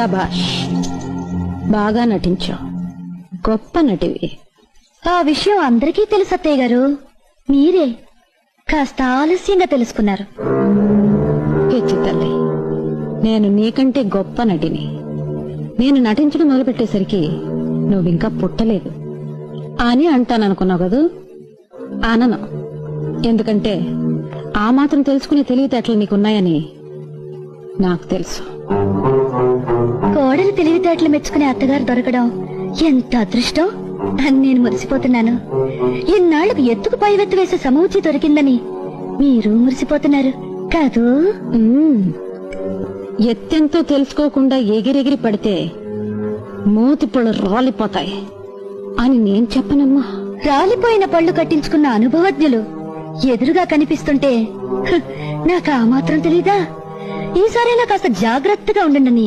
సబాష్, బాగా నటించావు, గొప్ప నటివి. ఆ విషయం అందరికీ తెలుసు అత్తయ్య గారు, మీరే కాస్త ఆలస్యంగా తెలుసుకున్నారు. పిచ్చి తల్లి, నేను నీకంటే గొప్ప నటిని. నేను నటించడం మొదలుపెట్టేసరికి నువ్వింకా పుట్టలేదు అని అంటాననుకున్నావు కదూ? అనను. ఎందుకంటే ఆ మాత్రం తెలుసుకునే తెలివితేటలు నీకున్నాయని నాకు తెలుసు. కోడలు తెలివితేటలు మెచ్చుకునే అత్తగారు దొరకడం ఎంత అదృష్టం అని నేను మురిసిపోతున్నాను. ఇన్నాళ్లకు ఎత్తుకు పైవెత్తు వేసే సమూచి దొరికిందని మీరు మురిసిపోతున్నారు కాదు? ఎత్తెంతో తెలుసుకోకుండా ఎగిరెగిరి పడితే మూతిపళ్ళు రాలిపోతాయి అని నేను చెప్పనమ్మా. రాలిపోయిన పళ్ళు కట్టించుకున్న అనుభవజ్ఞులు ఎదురుగా కనిపిస్తుంటే నాకు ఆ మాత్రం తెలీదా? ఈసారైనా కాస్త జాగ్రత్తగా ఉండండి.